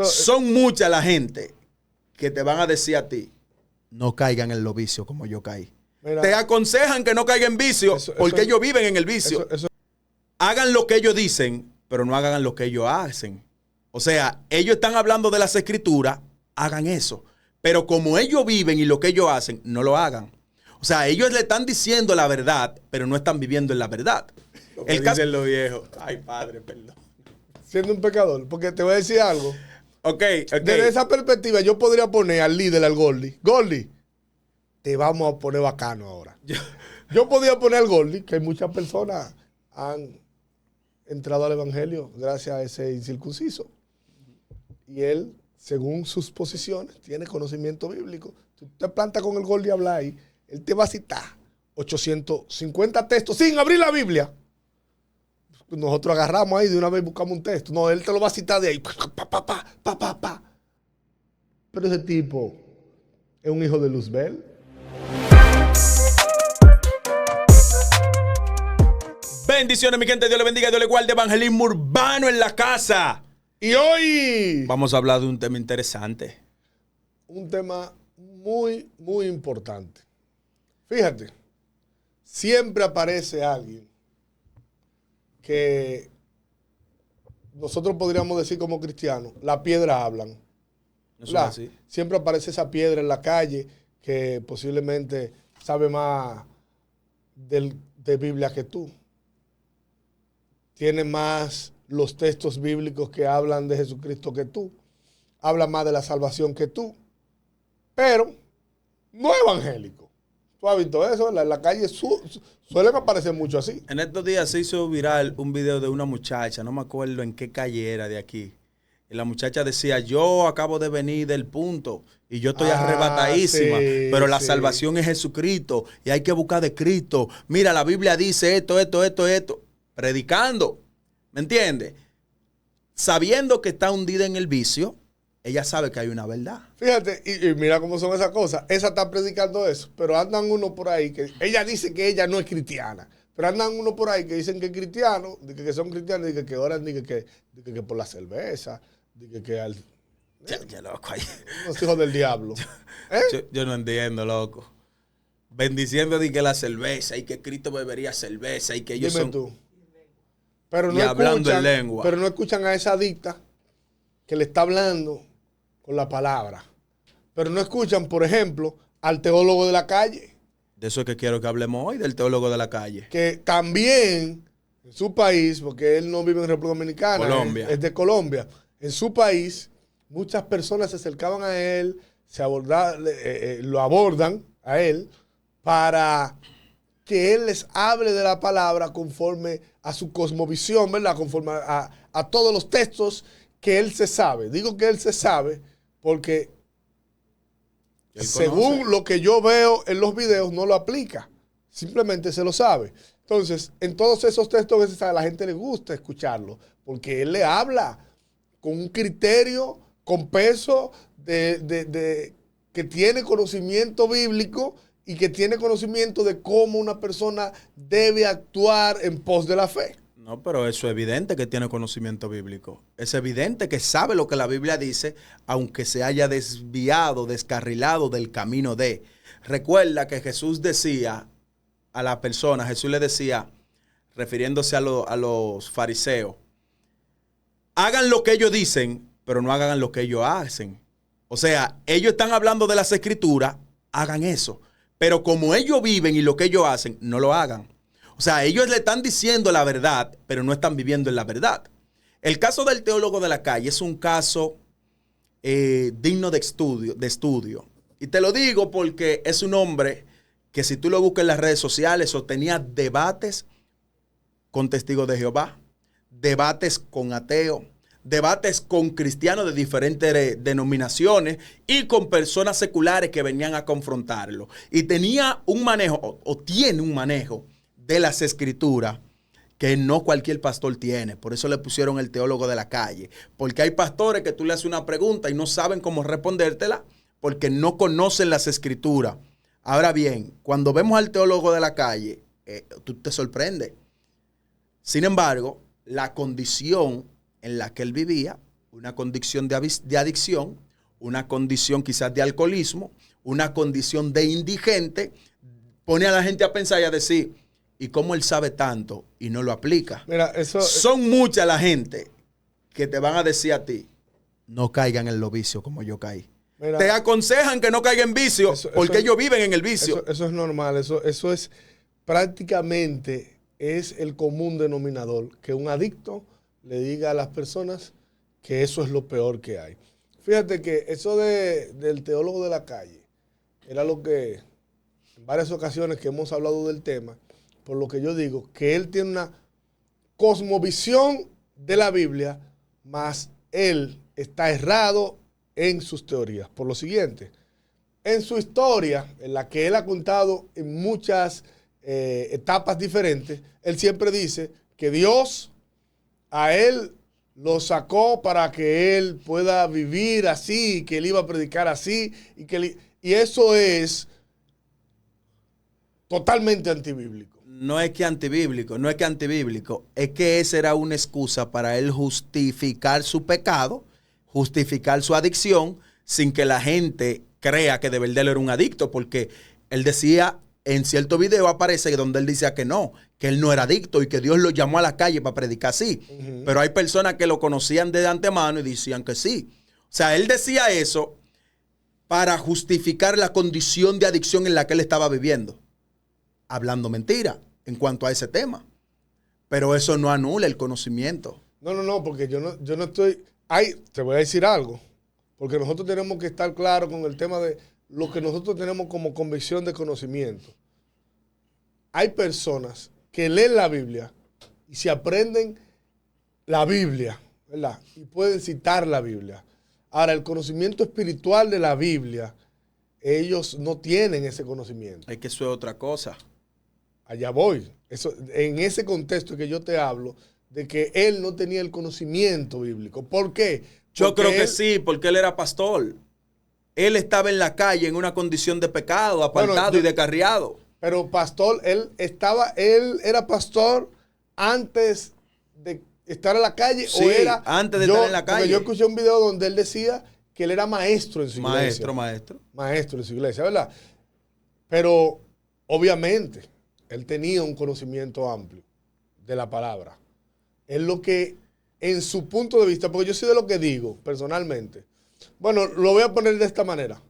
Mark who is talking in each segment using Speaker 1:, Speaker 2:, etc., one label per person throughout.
Speaker 1: Son muchas la gente que te van a decir a ti, no caigan en los vicios como yo caí. Mira, te aconsejan que no caigan en vicio porque ellos viven en el vicio. Hagan lo que ellos dicen, pero no hagan lo que ellos hacen. O sea, ellos están hablando de las escrituras, hagan eso. Pero como ellos viven y lo que ellos hacen, no lo hagan. O sea, ellos le están diciendo la verdad, pero no están viviendo en la verdad.
Speaker 2: El caso de los viejos. Ay, padre, perdón.
Speaker 3: Siendo un pecador, porque te voy a decir algo.
Speaker 1: Ok.
Speaker 3: Desde esa perspectiva, yo podría poner al líder, al Gordy. Gordy, te vamos a poner bacano ahora. Yo podría poner al Gordy, que muchas personas han entrado al evangelio gracias a ese incircunciso. Y él, según sus posiciones, tiene conocimiento bíblico. Tú te plantas con el Gordy a hablar ahí, él te va a citar 850 textos sin abrir la Biblia. Nosotros agarramos ahí de una vez y buscamos un texto. No, él te lo va a citar de ahí. Pero ese tipo es un hijo de Luzbel.
Speaker 1: Bendiciones, mi gente. Dios le bendiga, Dios le guarde. Evangelismo urbano en la casa.
Speaker 3: Y hoy
Speaker 1: vamos a hablar de un tema interesante.
Speaker 3: Un tema muy, muy importante. Fíjate, siempre aparece alguien que nosotros podríamos decir como cristianos, las piedras hablan.
Speaker 1: Eso es así.
Speaker 3: Siempre aparece esa piedra en la calle que posiblemente sabe más de Biblia que tú. Tiene más los textos bíblicos que hablan de Jesucristo que tú. Habla más de la salvación que tú. Pero no es evangélico. ¿Tú has visto eso? En la calle suelen aparecer mucho así.
Speaker 1: En estos días se hizo viral un video de una muchacha, no me acuerdo en qué calle era de aquí. Y la muchacha decía, yo acabo de venir del punto y yo estoy arrebatadísima,
Speaker 3: sí,
Speaker 1: pero la salvación es Jesucristo y hay que buscar de Cristo. Mira, la Biblia dice esto. Predicando, ¿me entiendes? Sabiendo que está hundida en el vicio, ella sabe que hay una verdad.
Speaker 3: Fíjate, y mira cómo son esas cosas. Esa está predicando eso, pero andan uno por ahí que ella dice que ella no es cristiana. Pero andan uno por ahí que dicen que es cristiano, que son cristianos, y que oran, que por la cerveza, que al...
Speaker 1: Ya, loco.
Speaker 3: Los hijos del diablo.
Speaker 1: Yo no entiendo, loco. Bendiciendo de que la cerveza y que Cristo bebería cerveza y que ellos
Speaker 3: Dime
Speaker 1: son...
Speaker 3: tú. Pero
Speaker 1: y hablando en
Speaker 3: escuchan,
Speaker 1: lengua.
Speaker 3: pero no escuchan a esa adicta que le está hablando con la palabra. Pero no escuchan, por ejemplo, al teólogo de la calle.
Speaker 1: De eso es que quiero que hablemos hoy, del teólogo de la calle.
Speaker 3: Que también en su país, porque él no vive en República Dominicana,
Speaker 1: Colombia.
Speaker 3: es de Colombia. En su país, muchas personas se acercaban a él, lo abordan a él para que él les hable de la palabra conforme a su cosmovisión, ¿verdad? Conforme a todos los textos que él se sabe. Digo que él se sabe porque según lo que yo veo en los videos no lo aplica. Simplemente se lo sabe. Entonces, en todos esos textos que se sabe, a la gente le gusta escucharlo porque él le habla con un criterio, con peso, que tiene conocimiento bíblico y que tiene conocimiento de cómo una persona debe actuar en pos de la fe.
Speaker 1: No, pero eso es evidente que tiene conocimiento bíblico. Es evidente que sabe lo que la Biblia dice, aunque se haya desviado, descarrilado del camino de. Recuerda que Jesús decía a la persona, Jesús le decía, refiriéndose a los fariseos, hagan lo que ellos dicen, pero no hagan lo que ellos hacen. O sea, ellos están hablando de las escrituras, hagan eso. Pero como ellos viven y lo que ellos hacen, no lo hagan. O sea, ellos le están diciendo la verdad, pero no están viviendo en la verdad. El caso del teólogo de la calle es un caso digno de estudio. Y te lo digo porque es un hombre que si tú lo buscas en las redes sociales, sostenía debates con testigos de Jehová, debates con ateos, debates con cristianos de diferentes denominaciones y con personas seculares que venían a confrontarlo. Y tenía un manejo, o tiene un manejo de las escrituras que no cualquier pastor tiene. Por eso le pusieron el teólogo de la calle. Porque hay pastores que tú le haces una pregunta y no saben cómo respondértela porque no conocen las escrituras. Ahora bien, cuando vemos al teólogo de la calle, tú te sorprendes. Sin embargo, la condición en la que él vivía, una condición de adicción, una condición quizás de alcoholismo, una condición de indigente, pone a la gente a pensar y a decir, ¿y cómo él sabe tanto y no lo aplica?
Speaker 3: Mira, eso
Speaker 1: son mucha la gente que te van a decir a ti, no caigan en los vicios como yo caí.
Speaker 3: Mira,
Speaker 1: te aconsejan que no caigan en vicio porque ellos viven en el vicio.
Speaker 3: Eso es normal, eso es prácticamente es el común denominador, que un adicto le diga a las personas que eso es lo peor que hay. Fíjate que eso del teólogo de la calle era lo que en varias ocasiones que hemos hablado del tema, por lo que yo digo, que él tiene una cosmovisión de la Biblia, más él está errado en sus teorías. Por lo siguiente, en su historia, en la que él ha contado en muchas etapas diferentes, él siempre dice que Dios a él lo sacó para que él pueda vivir así, que él iba a predicar así, y eso es totalmente antibíblico.
Speaker 1: No es que antibíblico, es que esa era una excusa para él justificar su pecado, justificar su adicción, sin que la gente crea que de verdad él era un adicto, porque él decía, en cierto video aparece donde él decía que él no era adicto y que Dios lo llamó a la calle para predicar así. Pero hay personas que lo conocían de antemano y decían que sí. O sea, él decía eso para justificar la condición de adicción en la que él estaba viviendo, hablando mentira en cuanto a ese tema. Pero eso no anula el conocimiento.
Speaker 3: No, porque yo no estoy... te voy a decir algo, porque nosotros tenemos que estar claros con el tema de lo que nosotros tenemos como convicción de conocimiento. Hay personas que leen la Biblia y se aprenden la Biblia, ¿verdad? Y pueden citar la Biblia. Ahora, el conocimiento espiritual de la Biblia, ellos no tienen ese conocimiento.
Speaker 1: Es que eso es otra cosa.
Speaker 3: Allá voy. En ese contexto que yo te hablo, de que él no tenía el conocimiento bíblico. ¿Por qué?
Speaker 1: Yo creo que sí, porque él era pastor. Él estaba en la calle en una condición de pecado, apartado y descarriado.
Speaker 3: Pero pastor, él era pastor antes de estar en la calle,
Speaker 1: sí,
Speaker 3: o era
Speaker 1: antes de estar en la calle.
Speaker 3: Yo escuché un video donde él decía que él era maestro en su iglesia. Maestro en su iglesia, ¿verdad? Pero obviamente él tenía un conocimiento amplio de la palabra. Es lo que, en su punto de vista, porque yo soy de lo que digo personalmente. Bueno, lo voy a poner de esta manera.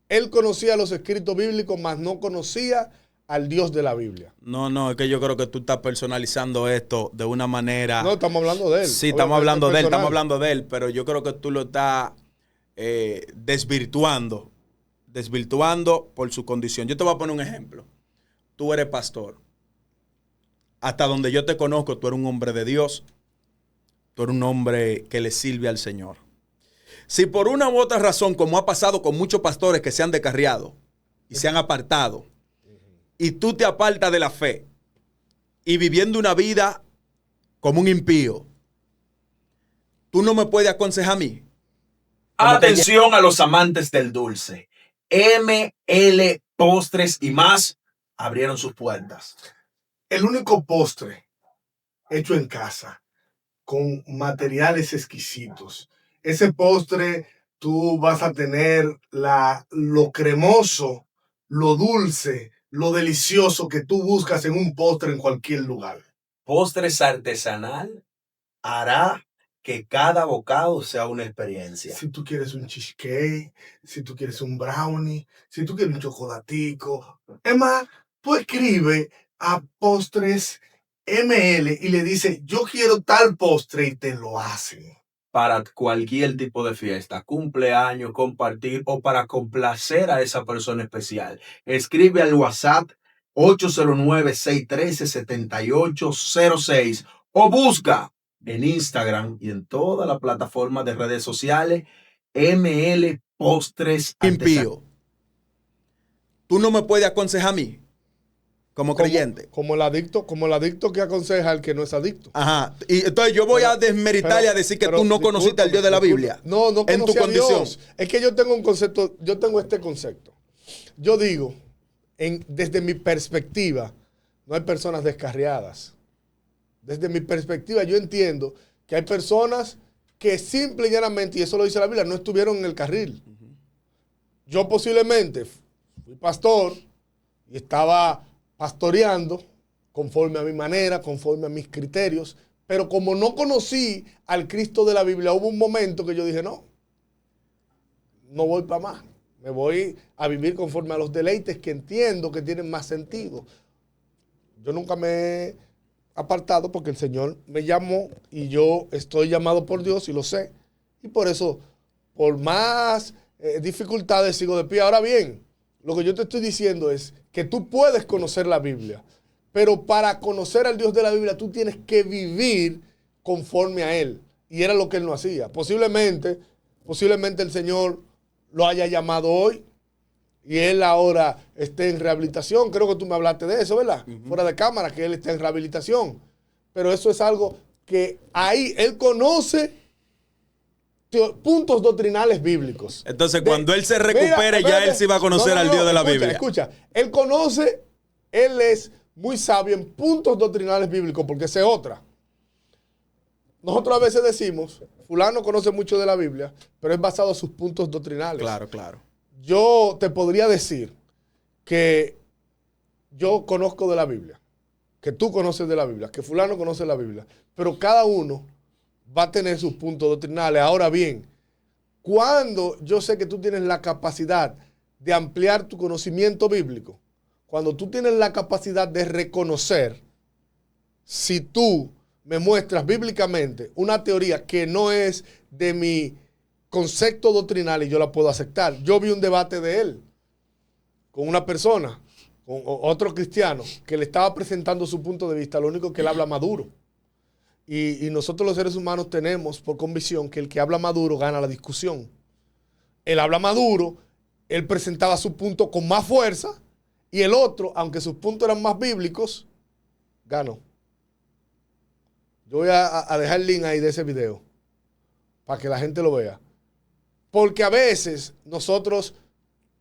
Speaker 3: Él conocía los escritos bíblicos, mas no conocía al Dios de la Biblia.
Speaker 1: No, es que yo creo que tú estás personalizando esto de una manera...
Speaker 3: No, estamos hablando de él.
Speaker 1: Sí, estamos hablando de él, pero yo creo que tú lo estás desvirtuando por su condición. Yo te voy a poner un ejemplo. Tú eres pastor. Hasta donde yo te conozco, tú eres un hombre de Dios. Tú eres un hombre que le sirve al Señor. Si por una u otra razón, como ha pasado con muchos pastores que se han descarriado y se han apartado, y tú te apartas de la fe y viviendo una vida como un impío, tú no me puedes aconsejar a mí.
Speaker 2: Atención a los amantes del dulce. ML Postres y más abrieron sus puertas.
Speaker 3: El único postre hecho en casa, con materiales exquisitos. Ese postre tú vas a tener lo cremoso, lo dulce, lo delicioso que tú buscas en un postre en cualquier lugar.
Speaker 2: Postres artesanal hará que cada bocado sea una experiencia.
Speaker 3: Si tú quieres un cheesecake, si tú quieres un brownie, si tú quieres un chocolatico. Es más, tú escribe a Postres ML y le dice, yo quiero tal postre y te lo hacen.
Speaker 2: Para cualquier tipo de fiesta, cumpleaños, compartir o para complacer a esa persona especial. Escribe al WhatsApp 809-613-7806 o busca en Instagram y en todas las plataformas de redes sociales ML Postres
Speaker 1: Impío. Tú no me puedes aconsejar a mí como creyente.
Speaker 3: Como el adicto que aconseja al que no es adicto.
Speaker 1: Ajá. Y entonces yo voy a desmeritar y a decir que tú no conociste al Dios de la Biblia.
Speaker 3: No
Speaker 1: en tu condición.
Speaker 3: Dios. Es que yo tengo un concepto, yo tengo este concepto. Yo digo, desde mi perspectiva, no hay personas descarriadas. Desde mi perspectiva, yo entiendo que hay personas que simple y llanamente, y eso lo dice la Biblia, no estuvieron en el carril. Yo posiblemente fui pastor y estaba pastoreando conforme a mi manera, conforme a mis criterios, pero como no conocí al Cristo de la Biblia, hubo un momento que yo dije, no voy para más. Me voy a vivir conforme a los deleites que entiendo que tienen más sentido. Yo nunca me he apartado porque el Señor me llamó y yo estoy llamado por Dios y lo sé. Y por eso, por más dificultades, sigo de pie. Ahora bien, lo que yo te estoy diciendo es que tú puedes conocer la Biblia, pero para conocer al Dios de la Biblia tú tienes que vivir conforme a Él. Y era lo que Él no hacía. Posiblemente el Señor lo haya llamado hoy y Él ahora esté en rehabilitación. Creo que tú me hablaste de eso, ¿verdad? Fuera de cámara, que Él está en rehabilitación. Pero eso es algo que ahí Él conoce puntos doctrinales bíblicos.
Speaker 1: Entonces, cuando Él se recupere, ya Él sí va a conocer al Dios de la Biblia.
Speaker 3: Escucha, Él conoce, Él es muy sabio en puntos doctrinales bíblicos, porque esa es otra. Nosotros a veces decimos, fulano conoce mucho de la Biblia, pero es basado en sus puntos doctrinales.
Speaker 1: Claro, claro.
Speaker 3: Yo te podría decir que yo conozco de la Biblia, que tú conoces de la Biblia, que fulano conoce la Biblia, pero cada uno va a tener sus puntos doctrinales. Ahora bien, cuando yo sé que tú tienes la capacidad de ampliar tu conocimiento bíblico, cuando tú tienes la capacidad de reconocer si tú me muestras bíblicamente una teoría que no es de mi concepto doctrinal y yo la puedo aceptar. Yo vi un debate de él con una persona, con otro cristiano, que le estaba presentando su punto de vista. Lo único que él habla maduro. Y nosotros los seres humanos tenemos por convicción que el que habla maduro gana la discusión. Él habla maduro, él presentaba su punto con más fuerza y el otro, aunque sus puntos eran más bíblicos, ganó. Yo voy a dejar el link ahí de ese video para que la gente lo vea. Porque a veces nosotros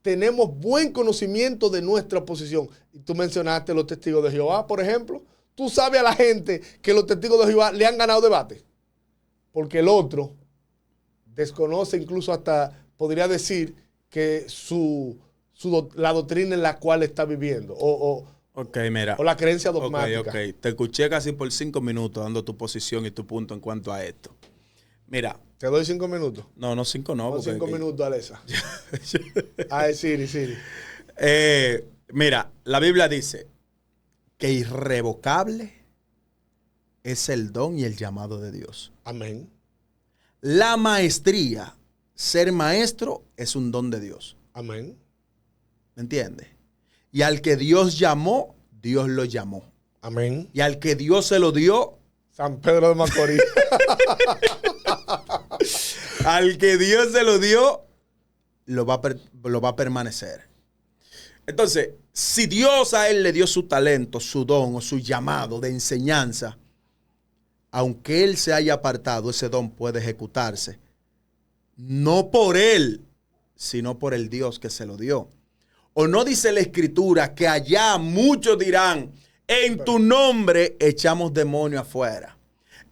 Speaker 3: tenemos buen conocimiento de nuestra posición. Y tú mencionaste los testigos de Jehová, por ejemplo. Tú sabes a la gente que los testigos de Jehová le han ganado debate. Porque el otro desconoce, incluso hasta podría decir que la doctrina en la cual está viviendo.
Speaker 1: Mira.
Speaker 3: O la creencia dogmática.
Speaker 1: Te escuché casi por 5 minutos dando tu posición y tu punto en cuanto a esto. Mira.
Speaker 3: ¿Te doy 5 minutos?
Speaker 1: No, 5 no.
Speaker 3: No, 5 minutos, Alexa. Siri.
Speaker 1: Mira, la Biblia dice que irrevocable es el don y el llamado de Dios.
Speaker 3: Amén.
Speaker 1: La maestría, ser maestro, es un don de Dios.
Speaker 3: Amén.
Speaker 1: ¿Me entiendes? Y al que Dios llamó, Dios lo llamó.
Speaker 3: Amén.
Speaker 1: Y al que Dios se lo dio,
Speaker 3: San Pedro de Macorís.
Speaker 1: al que Dios se lo dio, lo va a permanecer. Entonces, si Dios a él le dio su talento, su don o su llamado de enseñanza, aunque él se haya apartado, ese don puede ejecutarse. No por él, sino por el Dios que se lo dio. ¿O no dice la Escritura que allá muchos dirán, en tu nombre echamos demonios afuera?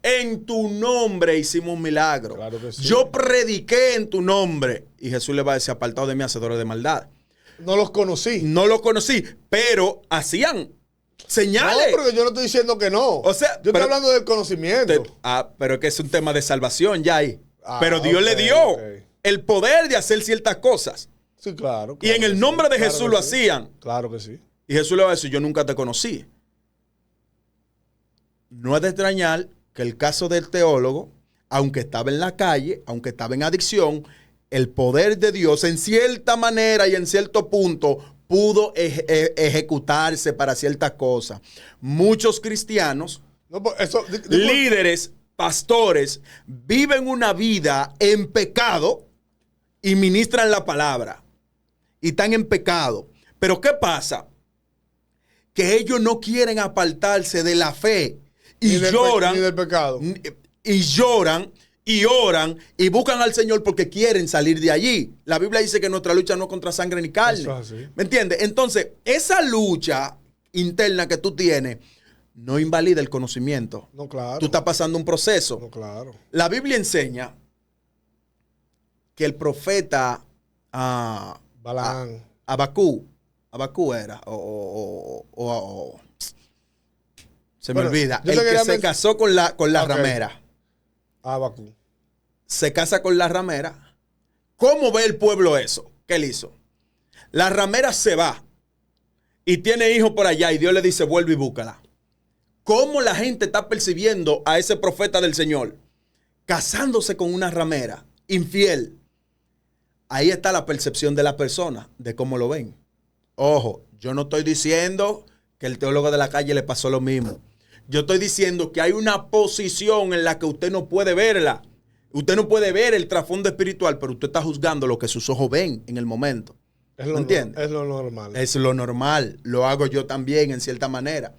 Speaker 1: En tu nombre hicimos un milagro.
Speaker 3: Claro que sí.
Speaker 1: Yo prediqué en tu nombre. Y Jesús le va a decir, apartado de mí, hacedores de maldad.
Speaker 3: No los conocí.
Speaker 1: No los conocí, pero hacían señales.
Speaker 3: No, porque yo no estoy diciendo que no.
Speaker 1: O sea,
Speaker 3: yo estoy hablando del conocimiento.
Speaker 1: Pero es que es un tema de salvación ya ahí. Pero Dios le dio el poder de hacer ciertas cosas.
Speaker 3: Sí, claro.
Speaker 1: Y en el nombre de Jesús lo hacían.
Speaker 3: Claro que sí.
Speaker 1: Y Jesús le va a decir, yo nunca te conocí. No es de extrañar que el caso del teólogo, aunque estaba en la calle, aunque estaba en adicción, el poder de Dios en cierta manera y en cierto punto pudo ejecutarse para ciertas cosas. Muchos cristianos, líderes, pastores, viven una vida en pecado y ministran la palabra. Y están en pecado. Pero ¿qué pasa? Que ellos no quieren apartarse de la fe. Y lloran.
Speaker 3: Ni del pecado.
Speaker 1: Y lloran y oran y buscan al Señor porque quieren salir de allí. La Biblia dice que nuestra lucha no es contra sangre ni carne.
Speaker 3: Eso es así.
Speaker 1: ¿Me entiendes? Entonces, esa lucha interna que tú tienes no invalida el conocimiento.
Speaker 3: No, claro.
Speaker 1: Tú estás pasando un proceso.
Speaker 3: No, claro.
Speaker 1: La Biblia enseña que el profeta
Speaker 3: Balaán.
Speaker 1: Abacú era, se me
Speaker 3: Bueno,
Speaker 1: olvida,
Speaker 3: yo
Speaker 1: el
Speaker 3: te
Speaker 1: que
Speaker 3: quería
Speaker 1: se casó con la
Speaker 3: Ok.
Speaker 1: ramera.
Speaker 3: Abacú.
Speaker 1: Se casa con la ramera. ¿Cómo ve el pueblo eso? ¿Qué él hizo? La ramera se va y tiene hijos por allá y Dios le dice, vuelve y búscala. ¿Cómo la gente está percibiendo a ese profeta del Señor? Casándose con una ramera, infiel. Ahí está la percepción de la persona, de cómo lo ven. Ojo, yo no estoy diciendo que el teólogo de la calle le pasó lo mismo. Yo estoy diciendo que hay una posición en la que usted no puede verla. Usted no puede ver el trasfondo espiritual, pero usted está juzgando lo que sus ojos ven en el momento. ¿Me entiende?
Speaker 3: Es lo normal.
Speaker 1: Es lo normal. Lo hago yo también en cierta manera.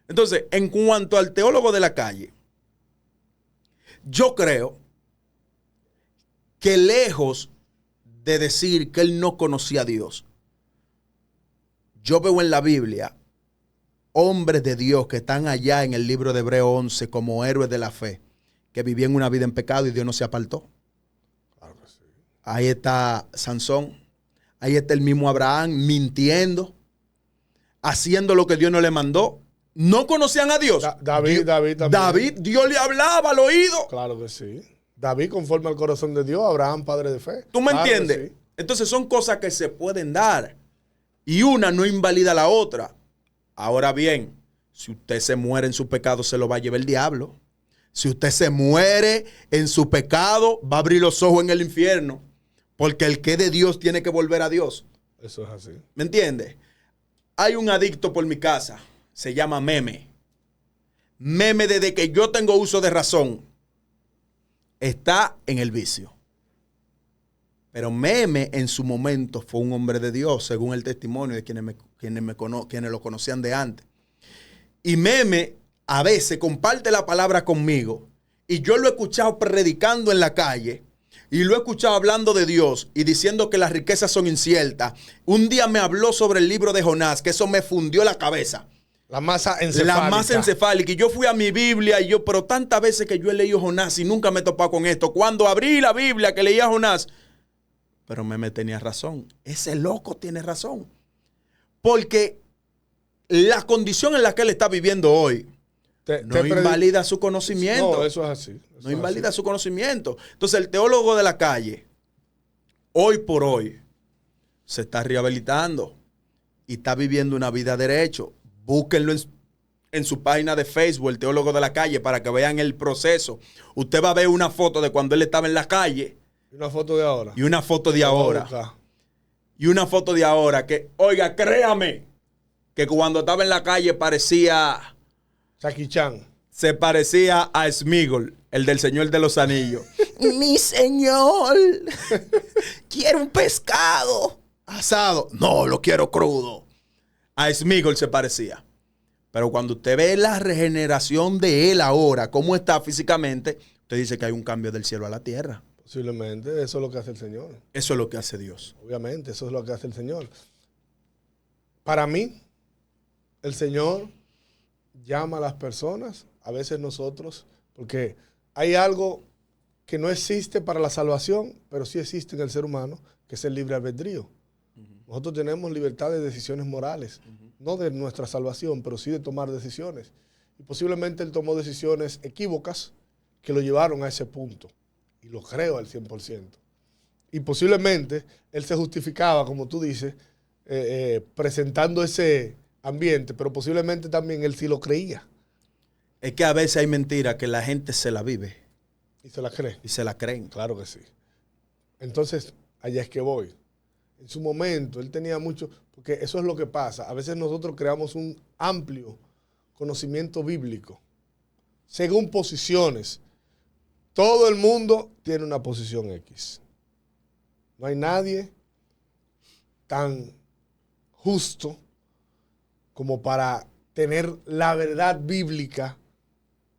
Speaker 1: Entonces, en cuanto al teólogo de la calle, yo creo que lejos de decir que él no conocía a Dios, yo veo en la Biblia hombres de Dios que están allá en el libro de Hebreo 11 como héroes de la fe, que vivían una vida en pecado y Dios no se apartó.
Speaker 3: Claro que sí.
Speaker 1: Ahí está Sansón, ahí está el mismo Abraham mintiendo, haciendo lo que Dios no le mandó. No conocían a Dios.
Speaker 3: David también.
Speaker 1: David, Dios le hablaba al oído.
Speaker 3: Claro que sí. David conforme al corazón de Dios, Abraham padre de fe.
Speaker 1: ¿Tú me
Speaker 3: Claro que
Speaker 1: entiendes?
Speaker 3: sí.
Speaker 1: Entonces son cosas que se pueden dar y una no invalida a la otra. Ahora bien, si usted se muere en su pecado, se lo va a llevar el diablo. Si usted se muere en su pecado, va a abrir los ojos en el infierno. Porque el que es de Dios tiene que volver a Dios.
Speaker 3: Eso es así.
Speaker 1: ¿Me entiendes? Hay un adicto por mi casa. Se llama Meme. Meme desde que yo tengo uso de razón. Está en el vicio. Pero Meme en su momento fue un hombre de Dios, según el testimonio de quienes lo conocían de antes. Y Meme a veces comparte la palabra conmigo y yo lo he escuchado predicando en la calle y lo he escuchado hablando de Dios y diciendo que las riquezas son inciertas. Un día me habló sobre el libro de Jonás, que eso me fundió la cabeza.
Speaker 3: La masa encefálica.
Speaker 1: La masa encefálica. Y yo fui a mi Biblia y pero tantas veces que yo he leído Jonás y nunca me he topado con esto. Cuando abrí la Biblia que leía Jonás, pero Meme tenía razón. Ese loco tiene razón. Porque la condición en la que él está viviendo hoy no invalida su conocimiento.
Speaker 3: No, eso es así.
Speaker 1: No invalida su conocimiento. Entonces el teólogo de la calle, hoy por hoy, se está rehabilitando y está viviendo una vida de derecho. Búsquenlo en su página de Facebook, el teólogo de la calle, para que vean el proceso. Usted va a ver una foto de cuando él estaba en la calle.
Speaker 3: Y una foto de ahora.
Speaker 1: Y una foto de ahora. Y una foto de ahora que, oiga, créame, que cuando estaba en la calle parecía...
Speaker 3: Jackie Chan.
Speaker 1: Se parecía a Smigol, el del Señor de los Anillos. Mi señor, quiero un pescado asado. No, lo quiero crudo. A Smigol se parecía. Pero cuando usted ve la regeneración de él ahora, cómo está físicamente, usted dice que hay un cambio del cielo a la tierra.
Speaker 3: Posiblemente, eso es lo que hace el Señor.
Speaker 1: Eso es lo que hace Dios.
Speaker 3: Obviamente, eso es lo que hace el Señor. Para mí, el Señor llama a las personas, a veces nosotros, porque hay algo que no existe para la salvación, pero sí existe en el ser humano, que es el libre albedrío. Nosotros tenemos libertad de decisiones morales, no de nuestra salvación, pero sí de tomar decisiones. Y posiblemente él tomó decisiones equívocas que lo llevaron a ese punto. Y lo creo al 100%. Y posiblemente él se justificaba, como tú dices, presentando ese ambiente, pero posiblemente también él sí lo creía.
Speaker 1: Es que a veces hay mentiras que la gente se la vive.
Speaker 3: Y se la cree.
Speaker 1: Y se la creen.
Speaker 3: Claro que sí. Entonces, allá es que voy. En su momento, él tenía mucho, porque eso es lo que pasa. A veces nosotros creamos un amplio conocimiento bíblico, según posiciones. Todo el mundo tiene una posición X. No hay nadie tan justo como para tener la verdad bíblica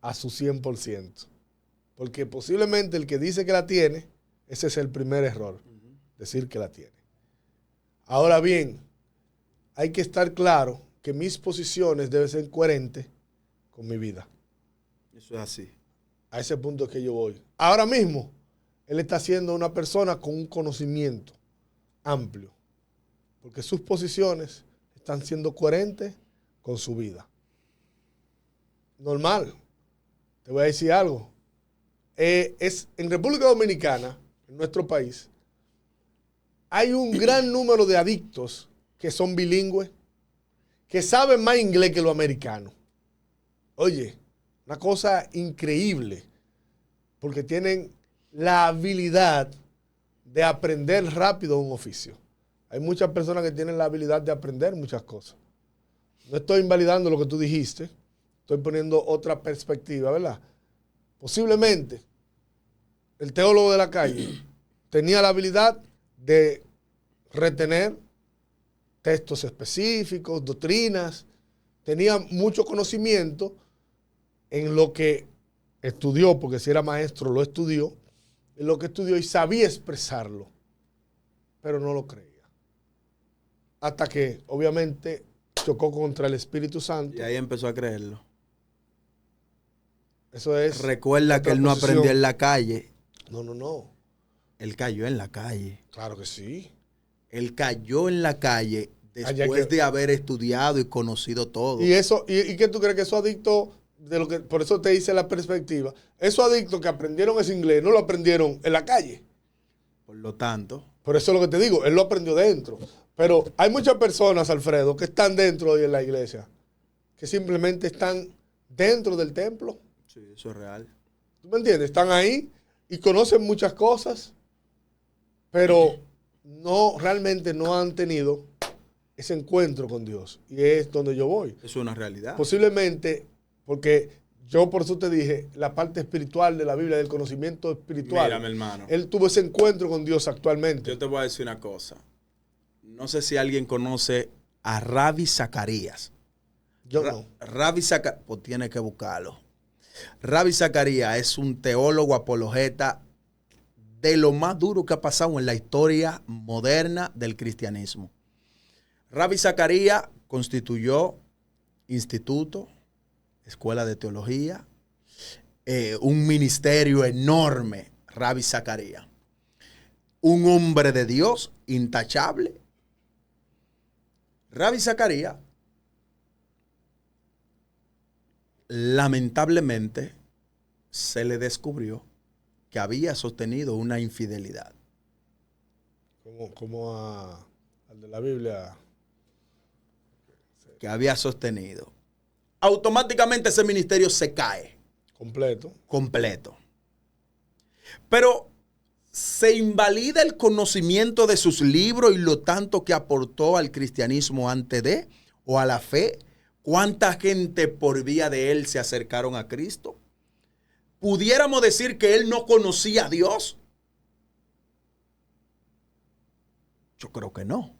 Speaker 3: a su 100%. Porque posiblemente el que dice que la tiene, ese es el primer error, decir que la tiene. Ahora bien, hay que estar claro que mis posiciones deben ser coherentes con mi vida.
Speaker 1: Eso es así.
Speaker 3: A ese punto es que yo voy. Ahora mismo, él está siendo una persona con un conocimiento amplio, porque sus posiciones están siendo coherentes con su vida. Normal. Te voy a decir algo. En República Dominicana, en nuestro país, hay un gran número de adictos que son bilingües, que saben más inglés que los americanos. Oye, una cosa increíble, porque tienen la habilidad de aprender rápido un oficio. Hay muchas personas que tienen la habilidad de aprender muchas cosas. No estoy invalidando lo que tú dijiste, estoy poniendo otra perspectiva, ¿verdad? Posiblemente el teólogo de la calle tenía la habilidad de retener textos específicos, doctrinas, tenía mucho conocimiento en lo que estudió, porque si era maestro lo estudió, en lo que estudió y sabía expresarlo, pero no lo creía. Hasta que, obviamente, chocó contra el Espíritu Santo.
Speaker 1: Y ahí empezó a creerlo.
Speaker 3: Eso es.
Speaker 1: Recuerda que él no aprendió en la calle.
Speaker 3: No.
Speaker 1: Él cayó en la calle.
Speaker 3: Claro que sí.
Speaker 1: Él cayó en la calle después de haber estudiado y conocido todo.
Speaker 3: Y eso, ¿y qué tú crees que esos adictos, por eso te hice la perspectiva, esos adictos que aprendieron ese inglés no lo aprendieron en la calle?
Speaker 1: Por lo tanto.
Speaker 3: Por eso es lo que te digo, él lo aprendió dentro. Pero hay muchas personas, Alfredo, que están dentro hoy en la iglesia, que simplemente están dentro del templo.
Speaker 1: Sí, eso es real.
Speaker 3: ¿Tú me entiendes? Están ahí y conocen muchas cosas, pero realmente no han tenido ese encuentro con Dios. Y es donde yo voy.
Speaker 1: Eso es una realidad.
Speaker 3: Posiblemente, porque yo por eso te dije, la parte espiritual de la Biblia, del conocimiento espiritual.
Speaker 1: Mira, mi hermano.
Speaker 3: Él tuvo ese encuentro con Dios actualmente.
Speaker 1: Yo te voy a decir una cosa. No sé si alguien conoce a Ravi Zacarías.
Speaker 3: Yo no.
Speaker 1: Ravi Zacarías, pues tiene que buscarlo. Ravi Zacarías es un teólogo apologeta de lo más duro que ha pasado en la historia moderna del cristianismo. Ravi Zacarías constituyó instituto, escuela de teología, un ministerio enorme. Ravi Zacarías, un hombre de Dios intachable. Ravi Zacarías, lamentablemente, se le descubrió que había sostenido una infidelidad.
Speaker 3: Como al de la Biblia.
Speaker 1: Que había sostenido. Automáticamente ese ministerio se cae. Completo. Pero se invalida el conocimiento de sus libros y lo tanto que aportó al cristianismo antes de, o a la fe. ¿Cuánta gente por vía de él se acercaron a Cristo? ¿Pudiéramos decir que él no conocía a Dios? Yo creo que no.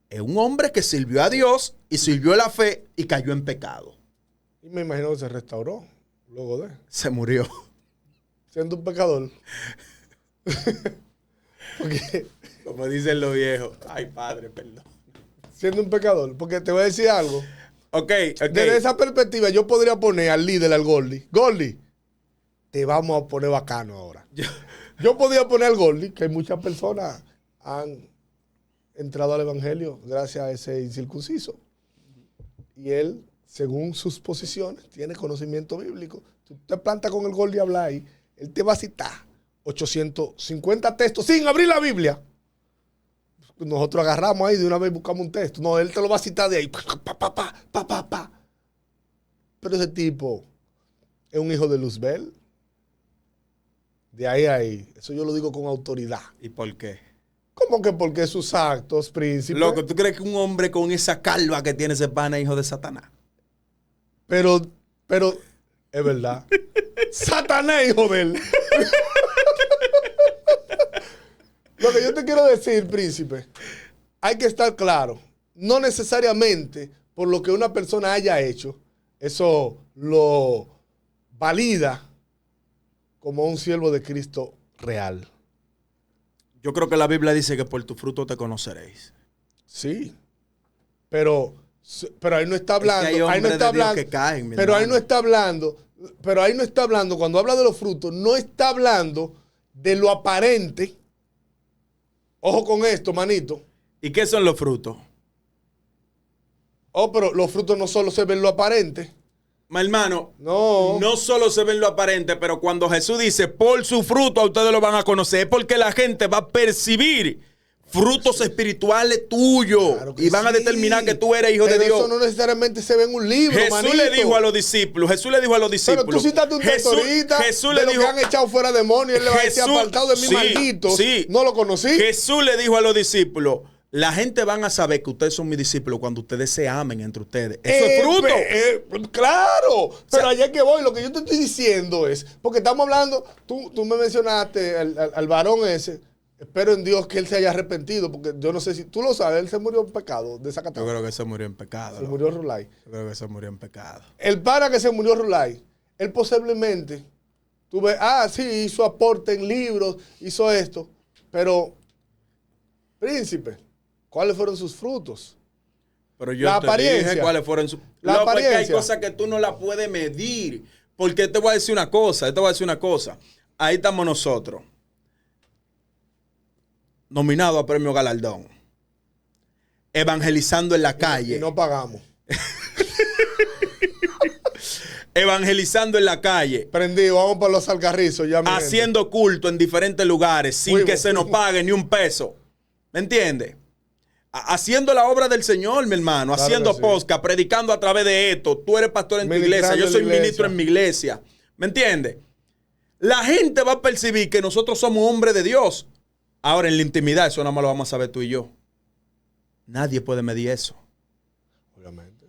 Speaker 1: Es un hombre que sirvió a Dios y sirvió a la fe y cayó en pecado.
Speaker 3: Y me imagino que se restauró luego de.
Speaker 1: Se murió.
Speaker 3: Siendo un pecador. Porque,
Speaker 1: como dicen los viejos. Ay, padre, perdón.
Speaker 3: Siendo un pecador. Porque te voy a decir algo.
Speaker 1: Ok.
Speaker 3: Desde esa perspectiva, yo podría poner al líder, al Gordy. Gordy, te vamos a poner bacano ahora. Yo podría poner al Gordy, que muchas personas han entrado al evangelio gracias a ese incircunciso. Y él, según sus posiciones, tiene conocimiento bíblico. Tú te plantas con el Gordy a hablar ahí, él te va a citar 850 textos sin abrir la Biblia. Nosotros agarramos ahí de una vez buscamos un texto. No, él te lo va a citar de ahí. Pero ese tipo es un hijo de Luzbel. De ahí a ahí. Eso yo lo digo con autoridad.
Speaker 1: ¿Y por qué?
Speaker 3: ¿Cómo que porque sus actos, príncipe?
Speaker 1: Loco, ¿tú crees que un hombre con esa calva que tiene ese pana es hijo de Satanás?
Speaker 3: Pero, es verdad. Satanás, hijo de él. Lo que yo te quiero decir, príncipe, hay que estar claro. No necesariamente por lo que una persona haya hecho, eso lo valida como un siervo de Cristo real.
Speaker 1: Yo creo que la Biblia dice que por tu fruto te conoceréis.
Speaker 3: Sí, pero Pero ahí no está hablando.
Speaker 1: hay
Speaker 3: ahí no
Speaker 1: hombres
Speaker 3: está
Speaker 1: de Dios
Speaker 3: hablando.
Speaker 1: que caen, mi
Speaker 3: Pero ahí
Speaker 1: hermano.
Speaker 3: no está hablando. Pero ahí no está hablando. Cuando habla de los frutos, no está hablando de lo aparente. Ojo con esto, manito.
Speaker 1: ¿Y qué son los frutos?
Speaker 3: Oh, pero los frutos no solo se ven lo aparente.
Speaker 1: Mi hermano,
Speaker 3: No.
Speaker 1: no solo se ven lo aparente, pero cuando Jesús dice, por su fruto a ustedes lo van a conocer, es porque la gente va a percibir frutos espirituales tuyos
Speaker 3: Claro que
Speaker 1: y van a
Speaker 3: sí.
Speaker 1: determinar que tú eres hijo
Speaker 3: Pero
Speaker 1: de Dios.
Speaker 3: eso no necesariamente se ve en un libro,
Speaker 1: Jesús
Speaker 3: manito.
Speaker 1: le dijo a los discípulos,
Speaker 3: Pero tú citaste un texto ahorita
Speaker 1: Jesús
Speaker 3: de
Speaker 1: le
Speaker 3: los
Speaker 1: dijo,
Speaker 3: que han echado fuera demonios. Él le va a decir,
Speaker 1: Jesús-
Speaker 3: apartado de mí,
Speaker 1: sí,
Speaker 3: malditos.
Speaker 1: sí.
Speaker 3: No lo conocí.
Speaker 1: Jesús le dijo a los discípulos, la gente van a saber que ustedes son mis discípulos cuando ustedes se amen entre ustedes. Eso es fruto.
Speaker 3: Claro, pero
Speaker 1: sea,
Speaker 3: allá que voy, lo que yo te estoy diciendo es, porque estamos hablando, tú me mencionaste al varón ese, espero en Dios que él se haya arrepentido, porque yo no sé si, tú lo sabes, él se murió en pecado de
Speaker 1: Yo
Speaker 3: Zacatau.
Speaker 1: creo que se murió en pecado.
Speaker 3: Se
Speaker 1: ¿no?
Speaker 3: murió Rulay.
Speaker 1: Yo creo que se murió en pecado.
Speaker 3: El pana que se murió Rulay, él posiblemente, tú ves, sí, hizo aporte en libros, hizo esto, pero, príncipe, ¿cuáles fueron sus frutos?
Speaker 1: Pero yo
Speaker 3: La
Speaker 1: te
Speaker 3: apariencia.
Speaker 1: dije cuáles fueron sus...
Speaker 3: La
Speaker 1: Loco, es que hay
Speaker 3: apariencia.
Speaker 1: cosas que tú no las puedes medir. Porque te voy a decir una cosa, Ahí estamos nosotros. Nominados a Premio Galardón. Evangelizando en la calle.
Speaker 3: Y no pagamos.
Speaker 1: Evangelizando en la calle.
Speaker 3: Prendido, vamos para los alcarrizos ya. mi gente.
Speaker 1: Haciendo culto en diferentes lugares sin
Speaker 3: Fuimos,
Speaker 1: que se nos
Speaker 3: fuimos.
Speaker 1: pague ni un peso. ¿Me entiendes? Haciendo la obra del Señor, mi hermano.
Speaker 3: Claro
Speaker 1: Haciendo
Speaker 3: que sí.
Speaker 1: podcast, predicando a través de esto. Tú eres pastor en tu iglesia,
Speaker 3: Ministrando
Speaker 1: yo
Speaker 3: en
Speaker 1: soy
Speaker 3: la iglesia.
Speaker 1: ministro en mi iglesia. ¿Me entiendes? La gente va a percibir que nosotros somos hombres de Dios. Ahora, en la intimidad, eso nada más lo vamos a saber tú y yo. Nadie puede medir eso.
Speaker 3: Obviamente.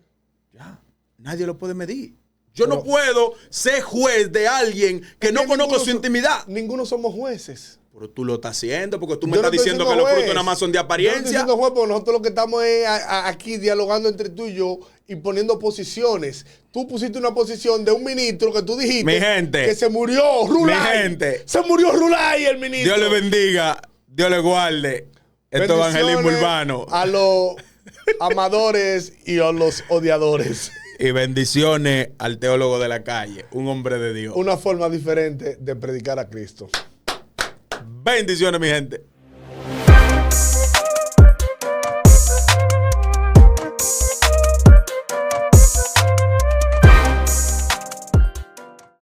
Speaker 1: Ya. Nadie lo puede medir. Yo
Speaker 3: Pero-
Speaker 1: no puedo ser juez de alguien que no conozco su intimidad.
Speaker 3: Ninguno somos jueces.
Speaker 1: Pero tú lo estás haciendo porque tú me
Speaker 3: Yo no
Speaker 1: estás
Speaker 3: estoy
Speaker 1: diciendo
Speaker 3: siendo
Speaker 1: que los
Speaker 3: juez.
Speaker 1: frutos nada más son de
Speaker 3: Yo no estoy
Speaker 1: apariencia.
Speaker 3: siendo juez porque nosotros lo que estamos es aquí dialogando entre tú y yo y poniendo posiciones. Tú pusiste una posición de un ministro que tú dijiste
Speaker 1: Mi gente.
Speaker 3: que se murió Rulay.
Speaker 1: Mi gente.
Speaker 3: Se murió Rulay, el ministro.
Speaker 1: Dios le bendiga, Dios le guarde. Esto es evangelismo
Speaker 3: Bendiciones
Speaker 1: urbano.
Speaker 3: A los amadores y a los odiadores.
Speaker 1: Y bendiciones al teólogo de la calle, un hombre de Dios.
Speaker 3: Una forma diferente de predicar a Cristo.
Speaker 1: Bendiciones, mi gente.